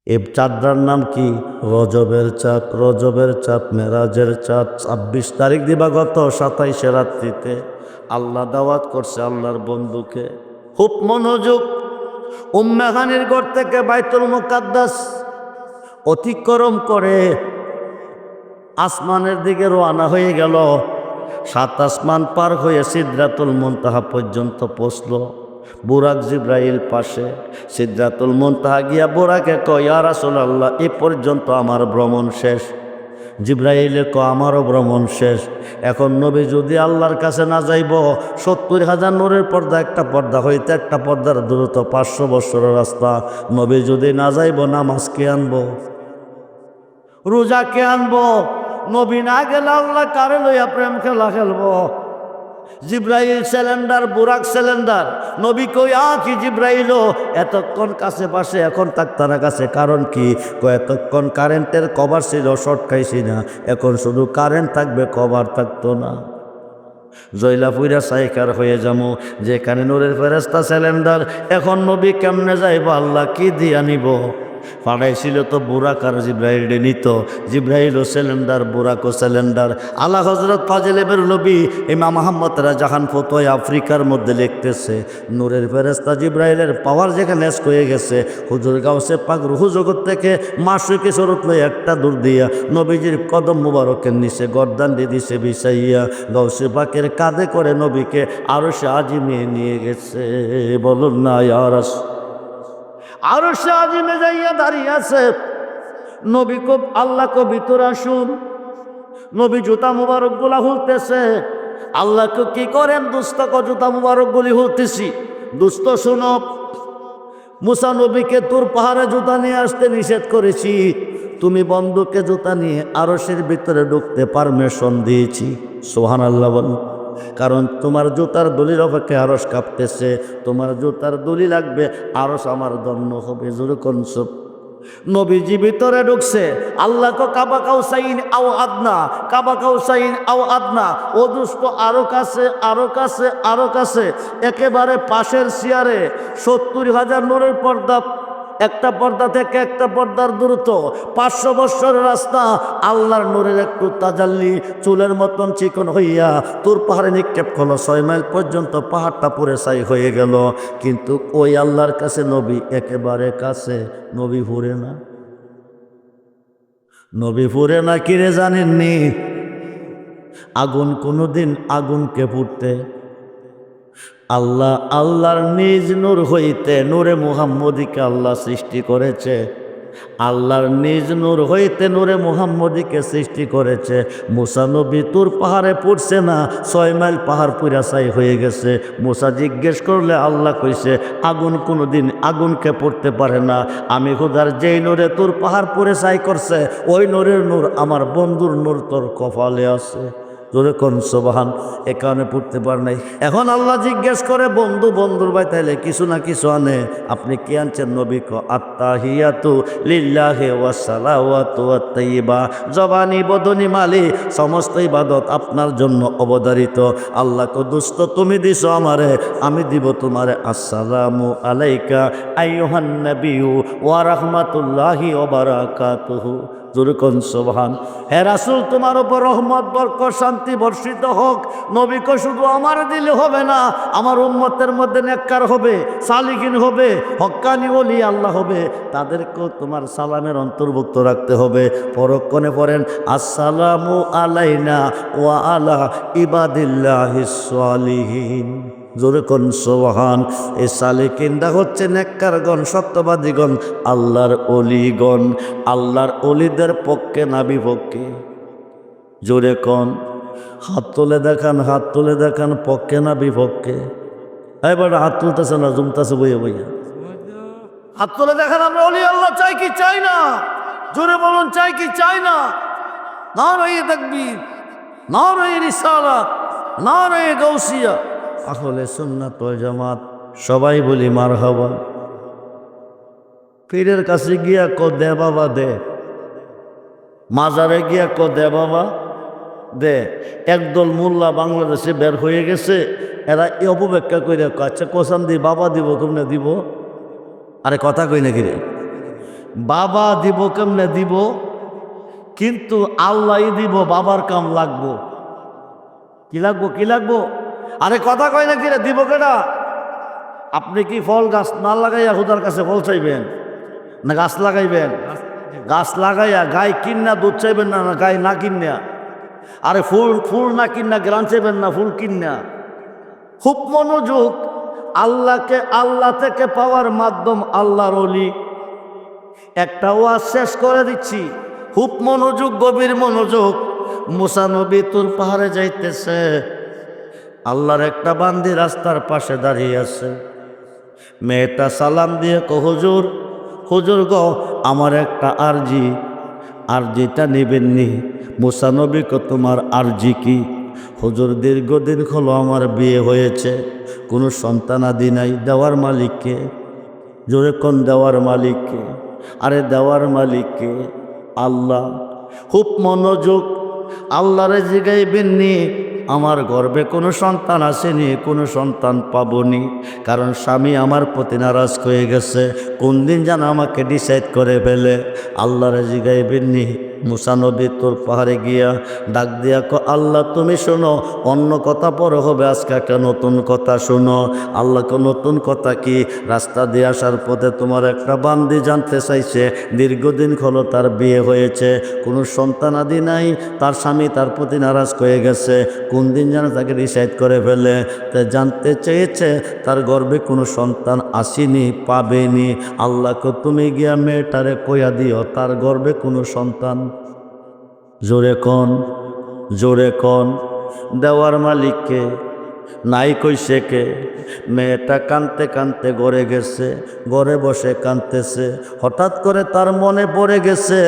এই চাঁদটার নাম কি? রজবের চাঁদ। রজবের চাঁদ, মেরাজের চাঁদ। ২৬ তারিখ দিবাগত ২৭ রাত্রিতে আল্লাহ দাওয়াত করছে আল্লাহর বন্ধুকে। খুব মনোযোগ। উম্মে হানির ঘর থেকে বাইতুল মুকাদ্দাস অতিক্রম করে আসমানের দিকে রওনা হয়ে গেল। ৭ আসমান পার হয়ে সিদরাতুল মুনতাহা পর্যন্ত পৌঁছল। বুরাক জিব্রাইল পাশে। সিদরাতুল মুনতাহা গিয়া বুরাকে কয়, ইয়া রাসূলুল্লাহ, এ পর্যন্ত আমার ভ্রমণ শেষ। জিব্রাইলে কয়, আমারও ভ্রমণ শেষ। এখন নবী যদি আল্লাহর কাছে না যাইব, ৭০,০০০ নূরের পর্দা একটা পর্দা হইতে একটা পর্দার দূরত্ব ৫০০ বৎসরের রাস্তা। নবী যদি না যাইব, নামাজ কে আনবো? রোজা কে আনবো? নবী না গেলে আল্লাহ কারে লইয়া প্রেম খেলা খেলবো? জিব্রাইল সিলিন্ডার, বুরাক সিলিন্ডার। নবী কই, কি জিব্রাইল এতক্ষণ কাছে পাশে, এখন তার কাছে। কারণ কি? এতক্ষণ কারেন্টের কভার ছিল, শর্ট খাইছি না। এখন শুধু কারেন্ট থাকবে, কভার থাকতো না। জয়লা পুইরা সাইকার হয়ে যাবো, যেখানে নূরের ফেরেশতা সিলিন্ডার। এখন নবী কেমনে যাইব? আল্লাহ কি দিয়া নিব? পাঠাইছিল তো বুরাক আর জিব্রাইল নিত। জিব্রাইল ও সিলিন্ডার, বুরাক ও সিলিন্ডার। আলা হযরত ফাজিলের নবী ইমাম আহমদ রাজাহান ফতোয়া আফ্রিকার মধ্যে লিখতেছে, নূরের ফেরেশতা জিব্রাইলের পাওয়ার যেখানে শেষ হয়ে গেছে, হুজুর গাউসে পাক রুহু জগৎ থেকে মাসুকি শরৎ লই একটা দূর দিয়া নবীজির কদম মুবারকের নিচে গর্দান দিয়ে দিছে বিছাইয়া, গাউসে পাকের কাঁধে করে নবীকে আরশে আজিমে নিয়ে গেছে। বলুন না ইয়া রাসূল। আরশে আজিমে যাইয়া দাঁড়িয়ে আছে। নবী কব, আল্লাহ কবি তোর আসুন। নবী জুতা মুবারক গুলা হুলতেছে। আল্লাহকে কি করেন? দুস্থ জুতা মুবারক গুলি হুলতেছি। দুস্থ শুনো, মুসা নবীকে তোর পাহাড়ে জুতা নিয়ে আসতে নিষেধ করেছি, তুমি বন্ধুকে জুতা নিয়ে আরশের ভিতরে ঢুকতে পারমিশন দিয়েছি। সুবহানাল্লাহ বল। কারণ তোমার জুতার দলিল অপেক্ষা আরশ কাঁপতেছে। তোমার জুতার দলি লাগবে, আরশ আমার দন্য হবে। জোরে কনসব। নবীজি ভিতরে ঢুকছে। আল্লাহ কো কাবা কাউসাইন আও আদনা, কাবা কাউসাইন আও আদনা। ও দুষ্ট, আরো কাছে, আরো কাছে, আরো কাছে। একেবারে পাশের চেয়ারে ৭০,০০০ নূরের পর্দা, একটা পর্দা থেকে একটা পর্দার দূরত্ব ৫০০ বৎসরের রাস্তা। আল্লাহর নূরের একটু তাজাল্লি চুলের মতন চিকন হইয়া তোর পাহাড়ে নিক্ষেপ হলো। ৬ মাইল পর্যন্ত পাহাড়টা পুরে ছাই হয়ে গেল। কিন্তু ওই আল্লাহর কাছে নবী একেবারে কাছে। নবী ফুরে না। নবী ফুরে না কিরে জানেননি? আগুন কোনোদিন আগুনকে পুড়তে, আল্লাহ আল্লাহর নিজ নূর হইতে নূরে মুহাম্মদীকে আল্লাহ সৃষ্টি করেছে। আল্লাহর নিজ নূর হইতে নূরে মুহাম্মদীকে সৃষ্টি করেছে। মুসা নবী তুর পাহাড়ে পড়ছে না, ৬ মাইল পাহাড় পুরা ছাই হয়ে গেছে। মুসা জিজ্ঞেস করলে আল্লাহ কইছে, আগুন কোনোদিন আগুনকে পড়তে পারে না। আমি খোদার যেই নূরে তোর পাহাড় পুরে ছাই করছে, ওই নূরের নূর আমার বন্ধুর নূর তোর কপালে আছে। জোরে কোন সুবহান। এ কারণে পড়তে পার নাই। এখন আল্লাহ জিজ্ঞেস করে, বন্ধু বন্ধুর ভাই তাইলে কিছু না কিছু আনে। আপনি কি আনছেন? নবী কো, আত্তাহিয়াতু লিল্লাহি ওয়াস সালাওয়াতু ওয়াত তাইয়্যিবা। জবানি বদনি মালি সমস্ত ইবাদত আপনার জন্য অবধারিত। আল্লাহ কো, দোস্ত তুমি দিছো আমারে, আমি দিব তোমারে। আসসালামু আলাইকা আইয়ুহান নাবিয়্যু ওয়া রাহমাতুল্লাহি ওয়া বারাকাতুহু। জোরে কোন সুবহান। হে রাসূল, তোমার উপর রহমত বরকত শান্তি বর্ষিত হোক। নবী কো, শুধু আমার দিলে হবে না, আমার উম্মতের মধ্যে নেককার হবে, সালিহিন হবে, হক্কানি ওলি আল্লাহ হবে, তাদেরকেও তোমার সালামের অন্তর্ভুক্ত রাখতে হবে। পরক্ষণে পড়েন, আসসালামু আলাইনা ওয়া আলা ইবাদিল্লাহিস সালিহিন। জোরে কোন সুবহান। এই সালিকিনরা হচ্ছে নেককারগণ, সত্যবাদীগণ, আল্লাহর অলিগণ। আল্লাহর অলিদের পক্ষে না বিপক্ষে? জোরে কোন। হাত তুলে দেখান, হাত তুলে দেখান, পক্ষে না বিপক্ষে? এবার হাত তুলতেছে না, জুমতেছে বইয়া বইয়া। হাত তুলে দেখান। আমরা অলি আল্লাহ চাই কি চাই না? জোরে বলুন, চাই কি চাই না? নারায়ে তাকবীর, নারায়ে রিসালাত, নারায়ে গাউসিয়া। আহলে সুন্নাত ওয়াল জামাত সবাই বলি মারহাবা। পীরের কাছে গিয়া কো, দে বাবা দে। মাজারে গিয়া কো, দে বাবা দে। একদল মোল্লা বাংলাদেশে বের হয়ে গেছে। এরা এই অপব্যাখ্যা করে, আচ্ছা কোসান দি বাবা দিব, কেমনে দিব? আরে কথা কই নাকি রে? বাবা দিব কেমনে দিব, কিন্তু আল্লাহই দিব, বাবার কাম লাগবো। কি লাগবো, কি লাগবো? আরে কথা কয় না, কিরে দিব কেটা? আপনি কি ফল গাছ না লাগাইয়া হুদার কাছে ফল চাইবেন, না গাছ লাগাইবেন? গাছ লাগাইয়া গায়ে কিনা দুধ চাইবেন না, না গায়ে না কিনা? আরে ফুল ফুল না কিনা গ্রান চাইবেন না, ফুল কিনা? খুব মনোযোগ। আল্লাহকে আল্লাহ থেকে পাওয়ার মাধ্যম আল্লাহর ওলি। একটা ওয়াজ শেষ করে দিচ্ছি, খুব মনোযোগ, গভীর মনোযোগ। মুসা নবী তুর পাহাড়ে যাইতেছে, আল্লাহর একটা বান্দি রাস্তার পাশে দাঁড়িয়ে আছে। মেয়েটা সালাম দিয়ে হুজুর, হুজুর গো, আমার একটা আরজি, আরজিটা নেবেননি? মুসা নবী কো, তোমার আরজি কি? হুজুর, দীর্ঘদিন হলো আমার বিয়ে হয়েছে, কোনো সন্তানাদি নাই। দেওয়ার মালিককে? জোরে কোন দেওয়ার মালিককে? আরে দেওয়ার মালিককে? আল্লাহ। খুব মনোযোগ। আল্লাহরে জিগাইবেননি আমার গর্ভে কোনো সন্তান আসেনি, কোনো সন্তান পাবনি, কারণ স্বামী আমার প্রতি নারাজ হয়ে গেছে। কোন দিন যেন আমাকে ডিসাইড করে ফেলে। আল্লাহরে জিগাইবেননি। মুসা নবী তোর পাহাড়ে গিয়া ডাক দিয়া কো, আল্লাহ তুমি শোনো, অন্য কথা পরে হবে, আজকে একটা নতুন কথা শোনো। আল্লাহকে নতুন কথা কি? রাস্তা দিয়ে আসার পথে তোমার একটা বান্দি জানতে চাইছে, দীর্ঘদিন হলো তার বিয়ে হয়েছে, কোনো সন্তানাদি নাই, তার স্বামী তার প্রতি নারাজ হয়ে গেছে, কোন দিন যেন তাকে ডিসাইড করে ফেলে। তাই জানতে চেয়েছে তার গর্ভে কোনো সন্তান আসেনি, পাবেনি। আল্লাহকে তুমি গিয়া মেয়েটারে কইয়া দিও তার গর্ভে কোনো সন্তান। জোরে কন, জোরে কন। দেওয়ার মালিককে? নাই কইছে কে? মেয়েটা কানতে কানতে ঘরে গেছে, ঘরে বসে কানতেছে। হঠাৎ করে তার মনে পড়ে গেছে,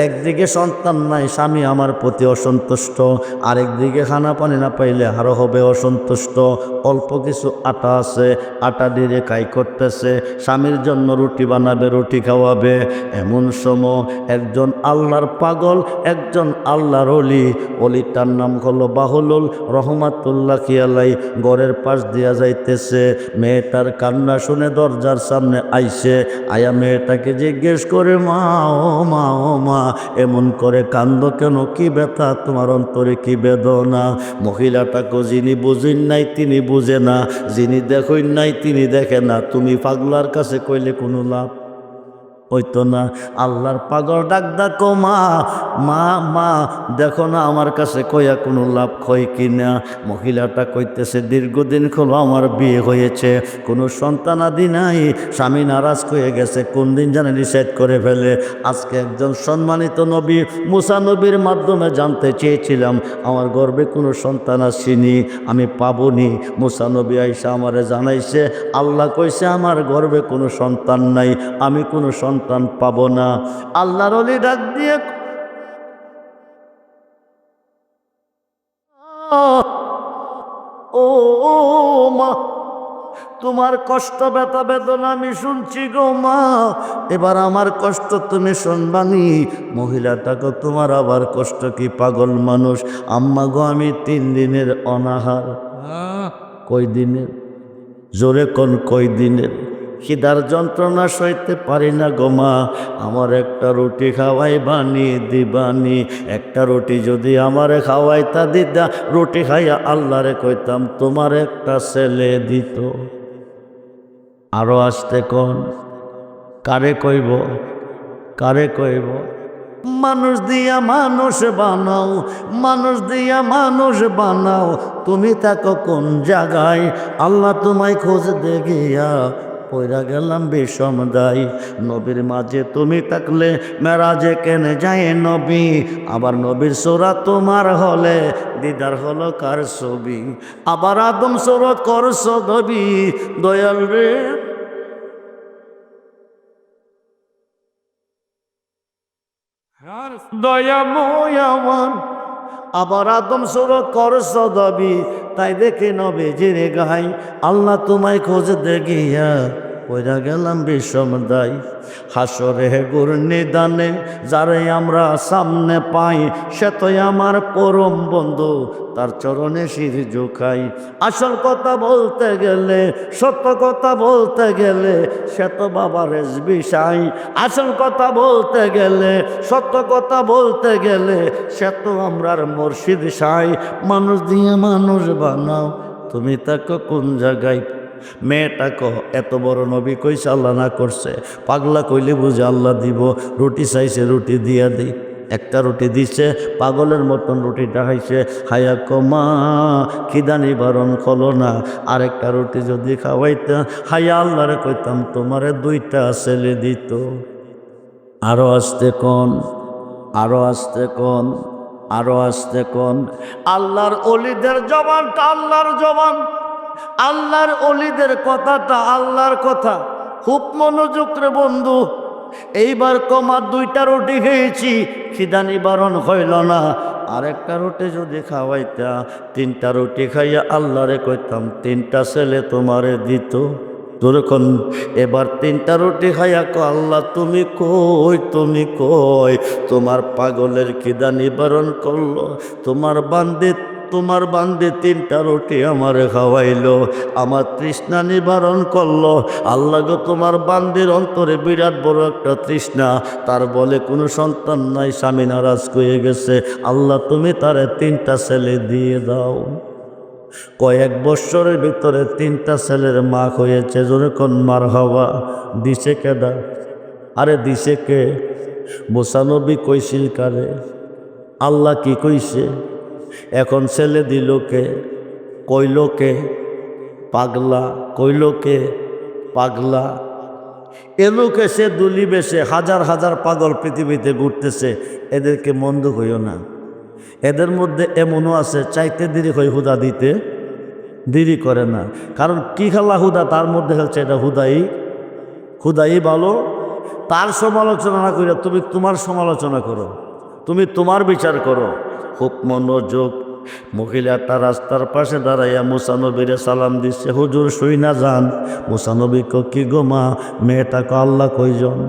একদিকে সন্তান নাই, স্বামী আমার প্রতি অসন্তুষ্ট, আরেকদিকে খানা পানি না পাইলে আরও হবে অসন্তুষ্ট। অল্প কিছু আটা আছে, আটা দিয়ে খাই করতেছে, স্বামীর জন্য রুটি বানাবে, রুটি খাওয়াবে। এমন সময় একজন আল্লাহর পাগল, একজন আল্লাহর অলি, অলিটার নাম হলো বাহুলুল রহমাতুল্লাহ আলাই, ঘরের পাশ দিয়া যাইতেছে। মেয়েটার কান্না শুনে দরজার সামনে আইছে, আয়া মেয়েটাকে জিজ্ঞেস করে, মা ও মা, ও মা, এমন করে কান্দ কেন? কি ব্যথা তোমার অন্তরে, কি বেদনা? মহিলাটাকে যিনি বুঝেন নাই তিনি বুঝে না, যিনি দেখেন নাই তিনি দেখে না। তুমি পাগলার কাছে কইলে কোনো লাভ হইতো না। আল্লাহর পাগল ডাক ডাকো, মা মা মা, দেখো না আমার কাছে কইয়া কোনো লাভ হয় কিনা? মহিলাটা কইতেছে, দীর্ঘদিন হলো আমার বিয়ে হয়েছে, কোনো সন্তানাদি নাই, স্বামী নারাজ হয়ে গেছে, কোন দিন জানে ডিসাইড করে ফেলে। আজকে একজন সম্মানিত নবী মুসা নবীর মাধ্যমে জানতে চেয়েছিলাম আমার গর্ভে কোনো সন্তান আসেনি, আমি পাবনি। মুসা নবী আইসা আমারে জানাইছে, আল্লাহ কইছে আমার গর্ভে কোনো সন্তান নাই, আমি কোনো সন্তান পাবো না। আল্লাহর ওলি ডাক দিয়ে, ও মা, তোমার কষ্ট ব্যথা বেদনা আমি শুনছি গো মা, এবার আমার কষ্ট তুমি শুনবানি। মহিলাটাকে, তোমার আবার কষ্ট কি? পাগল মানুষ। আম্মা গো, আমি 3 দিনের অনাহার। কই দিনের? জোরে কোন কই দিনের? খিদার যন্ত্রণা সইতে পারি না গো মা, আমার একটা রুটি খাওয়াই বানিয়ে দিবানি। একটা রুটি যদি আমারে খাওয়াইতা দিতা, রুটি খাইয়া আল্লাহরে কইতাম তোমার একটা ছেলে দিত। আরো আসতে কোন? কারে কইব, কারে কইব? মানুষ দিয়া মানুষ বানাও, মানুষ দিয়া মানুষ বানাও, তুমি থাকো কোন জায়গায়? আল্লাহ তোমায় খোঁজ দে গিয়া পয়রা গেলাম বিষম দায়। নবীর মাঝে তুমি থাকলে মেরাজে কেনে যায় নবী, আবার নবীর সূরা তোমার হলে দিদার হলো কার ছবি? আবার আদম সুরত করছো নবী, দয়াল রে দয়াময় আমার। আবার আদম সুরত করছো দাবি, তাই দেখে নবী জিরে গাই, আল্লাহ তোমায় খোঁজ দে গিয়া পইরা গেলাম বিষম দায়। হাসরে ঘূর্ণিদানে যারে আমরা সামনে পাই, সে তো আমার পরম বন্ধু, তার চরণে শির ঝুঁকাই। আসল কথা বলতে গেলে, সত্য কথা বলতে গেলে, সে তো বাবার রেজবি সাই। আসল কথা বলতে গেলে, সত্য কথা বলতে গেলে, সে তো আমরার মুর্শিদ সাই। মানুষ দিয়ে মানুষ বানাও, তুমি তাকে কোন জায়গায়? মেয়েটা কহ এত বড় নবী কইছে আল্লাহ না করছে? পাগলা কইলে বুঝে আল্লাহ দিব। রুটি চাইছে, রুটি দিয়া দিই। একটা রুটি দিছে, পাগলের মতন রুটিটা খাইছে। হায়া কমা খিদা নিবারণ হলো না, আরেকটা রুটি যদি খাওয়াইতাম, হায়া আল্লাহরে কইতাম তোমারে 2টা ছেলে দিত। আরো আসতে কোন, আরো আসতে কোন, আরো আসতে কোন। আল্লাহর ওলিদের জবানটা আল্লাহর জবান, আল্লাহর ওলিদের কথাটা আল্লাহর কথা। খুব মনোযোগ রে বন্ধু। এইবার কমা 2টা রুটি খেয়েছি, খিদা নিবারণ হইল না, আরেকটা রুটি যদি খাওয়াইতা, 3টা রুটি খাইয়া আল্লাহরে কইতাম 3টা ছেলে তোমারে দিত। তোরখন এবার 3টা রুটি খাইয়া কো আল্লাহ তুমি কই, তুমি কই? তোমার পাগলের খিদা নিবারণ করলো, তোমার বান্দে 3টা রুটি আমারে খাওয়াইলো, আমার তৃষ্ণা নিবারণ করলো। আল্লাহ গো, তোমার বান্দির অন্তরে বিরাট বড় একটা তৃষ্ণা, তার বলে কোনো সন্তান নাই, স্বামী নারাজ হয়ে গেছে। আল্লাহ তুমি তারে 3টা ছেলে দিয়ে দাও। কয়েক বৎসরের ভিতরে 3টা ছেলের মা হয়েছে। যখন মার হওয়া দিছে কেডা? আরে দিছে কে? মুসা নবী কইছিল কারে? আল্লাহ কি কইছে? এখন ছেলে দিল কে? কইল কে? পাগলা। কইল কে? পাগলা। এলোকে সে দুলি বেশে হাজার হাজার পাগল পৃথিবীতে ঘুরতেছে, এদেরকে মন্দ হইও না। এদের মধ্যে এমনও আছে চাইতে দেরি হয় হুদা দিতে, দেরি করে না। কারণ কি খেলা হুদা তার মধ্যে হচ্ছে এটা হুদাই ভালো। তার সমালোচনা না করে তুমি তোমার সমালোচনা করো, তুমি তোমার বিচার করো। খুব মনোযোগ। মহিলাটা রাস্তার পাশে দাঁড়াইয়া মুসা নবীরে সালাম দিচ্ছে, হুজুর শুই না যান। মুসা নবী ক কি গো মা, মেয়েটা ক আল্লাহ কয়জন?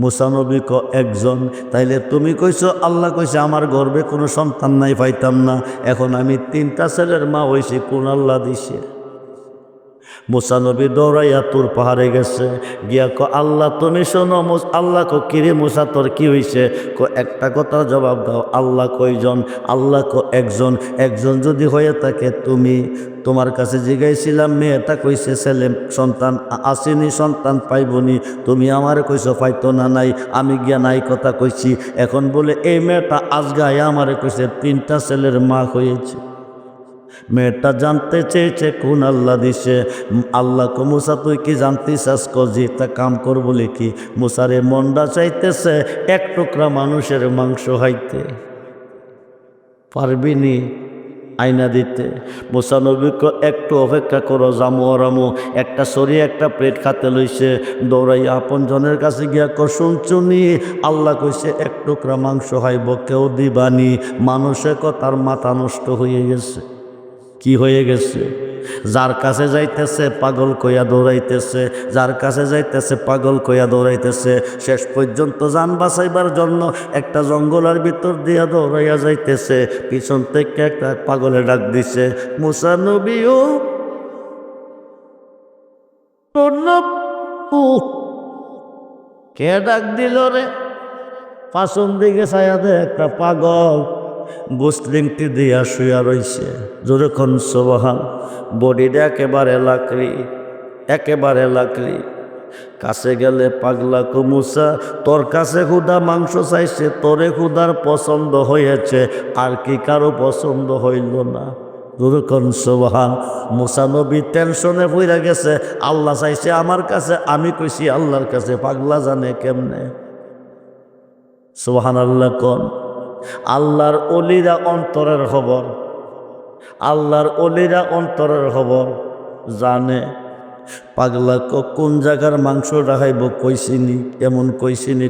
মুসা নবী ক একজন। তাইলে তুমি কইছো আল্লাহ কইছে আমার গর্বে কোনো সন্তান নাই, পাইতাম না, এখন আমি 3টা ছেলের মা হইছি, কোন আল্লাহ দিছে? মুসা নবী দৌড়াইয়া তুর পাহাড়ে গেছে, গিয়া ক আল্লাহ তুমি শোনো। আল্লাহ ক কিরে মুসা তোর কি হইছে? ক একটা কথার জবাব দাও, আল্লাহ কয়জন? আল্লাহ ক একজন। একজন যদি হয়ে থাকে, তুমি তোমার কাছে জিগাইছিলাম মেয়েটা কইছে ছেলে সন্তান আসেনি, সন্তান পাইবনি, তুমি আমার কইছো পাইতো না, নাই, আমি গিয়া নাই কথা কইছি। এখন বলে এই মেয়েটা আজগায় আমারে কইছে 3টা ছেলের মা হয়েছে। মেয়েটা জানতে চেয়েছে কোন আল্লাহ দিছে। আল্লাহ কো মুসা তুই কি জানতে চাস? জি, তা কাম কর বলে কি? মুসারে মনটা চাইতেছে 1 টুকরা মানুষের মাংস খাইতে, পারবিনি আইনা দিতে? মুসা নবীকে একটু অপেক্ষা করো, জামু। একটা সরিয়ে একটা প্লেট খাতে লইছে, দৌড়াইয়া আপন জনের কাছে গিয়া শুনছুনি আল্লাহ কইছে 1 টুকরা মাংস খাইব, কেউ দিবানি। মানুষে তার মাথা নষ্ট হয়ে গেছে। কি হয়ে গেছে? যার কাছে যাইতেছে পাগল কইয়া দৌড়াইতেছে, যার কাছে যাইতেছে পাগল কইয়া দৌড়াইতেছে। শেষ পর্যন্ত জান বাঁচাইবার জন্য একটা জঙ্গলের ভিতর দিয়া দৌড়াইয়া যাইতেছে, পিছন থেকে একটা পাগলে ডাক দিছে, মুসা নবীও কে ডাক দিল রে? পাছন দিকে ছায়া দে একটা পাগল বুসলিংটি দিয়া শুয়া রইছে। যখন সুবহান, বডিটা একেবারে লাকড়ি, একেবারে লাকড়ি। কাছে গেলে পাগলা কো মুসা তোর কাছে খুদা মাংস চাইছে, তোরে খুদার পছন্দ হয়েছে, আর কি কারো পছন্দ হইল না? যখন সুবহান, মুসা নবী টেনশনে পইরা গেছে। আল্লাহ চাইছে আমার কাছে, আমি কইছি আল্লাহর কাছে, পাগলা জানে কেমনে? সুবহানাল্লাহ কোন। আল্লাহর ওলিরা অন্তরের খবর, আল্লাহর ওলিরা অন্তরের খবর জানে। পাগলা কোন জায়গার মাংস রাখাইব কইছিনি, এমন কইছিনি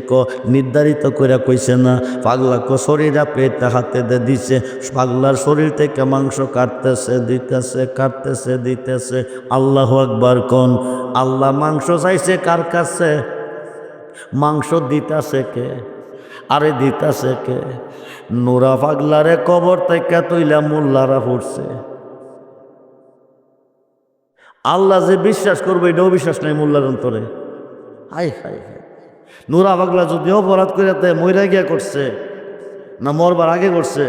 নির্ধারিত করে কইছে না। পাগলা শরীরা পেটটা হাতে দিছে, পাগলার শরীর থেকে মাংস কাটতেছে দিতেছে। আল্লাহু আকবার কোন। আল্লাহ মাংস চাইছে কার কাছে? মাংস দিতাছে কে? আরে দিতাছে কে? নুরা পাগলারে কবর থেকে তুইলা মোল্লারা ফুটছে। আল্লাহ যে বিশ্বাস করবে এটাও বিশ্বাস নাই মোল্লার অন্তরে। হাই হাই হাই, নুরা পাগলা যদি অপরাধ করে দেয় মইরা গিয়া করছে না মরবার আগে করছে,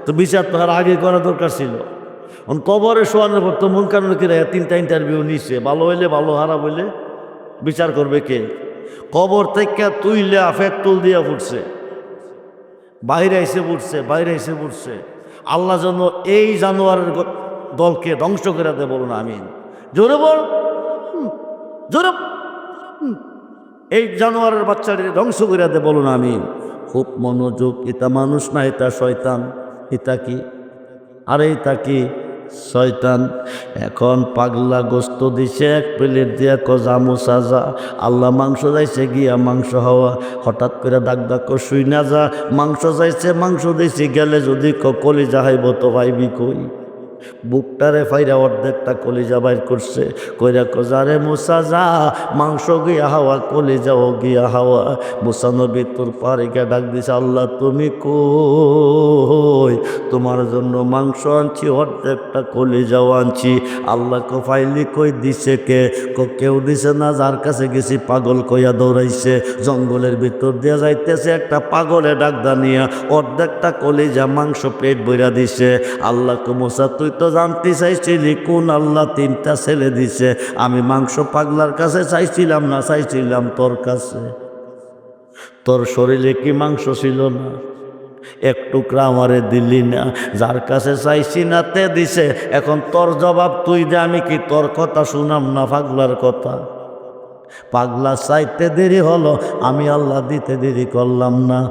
তো বিচার তো আর আগে করা দরকার ছিল। কবরে শোয়ানোর পর তো মন কারণে কিনা 3টা ইন্টারভিউ নিছে, ভালো হইলে ভালো, খারাপ হইলে বিচার করবে কে? কবর থেকে তুইলা পেট্রোল দিয়া ফুটছে, বাইরে এসে পড়ছে। আল্লাহ যেন এই জানোয়ারের দলকে ধ্বংস করে দেয়, বলুন আমিন। জোরে বল, জোরে। এই জানোয়ারের বাচ্চাটিকে ধ্বংস করে দেয়, বলুন আমিন। খুব মনোযোগ। এটা মানুষ না, এটা শয়তান। এটা কি? আরে এটা কি? শয়তান। এখন পাগলা গোস্ত দিছে 1 প্লেট দিয়া জামু সাজা। আল্লাহ মাংস যাইছে গিয়া মাংস হওয়া, হঠাৎ করে ডাক শুই না যা। মাংস যাইছে, মাংস দিছি, গেলে যদি কলিজা হাইব তো পাইবি কই? বুকটারে ফাইরা অর্ধেকটা কলিজা বাইর করছে, কইরা যারে মুসা যা, মাংস গিয়া হাওয়া, কলিজাও গিয়া হাওয়া। মুসা নবী তোর পারে গিয়া ডাক দিছে, আল্লাহ তুমি কই? তোমার জন্য মাংস আনছি, অর্ধেকটা কলিজাও আনছি। আল্লাহ ফাইলি কই দিছে কে? কেউ দিছে না, যার কাছে গেছি পাগল কইয়া দৌড়াইছে। জঙ্গলের ভিতর দিয়ে যাইতেছে, একটা পাগলে ডাক দানিয়া অর্ধেকটা কলিজা মাংস পেট বইরা দিছে। আল্লাহ মুসা তুই তো জানতে চাইছিলি কোন আল্লাহ 3টা ছেলে দিছে। আমি মাংস পাগলার কাছে চাইছিলাম না, চাইছিলাম তোর কাছে। তোর শরীরে কি মাংস ছিল না? 1 টুকরা আমারে দিলি না। যার কাছে চাইছি না তে দিছে। এখন তোর জবাব তুই দে, আমি কি তোর কথা শুনাম না পাগলার কথা? পাগলা চাইতে দেরি হলো, আমি আল্লাহ দিতে দেরি করলাম না।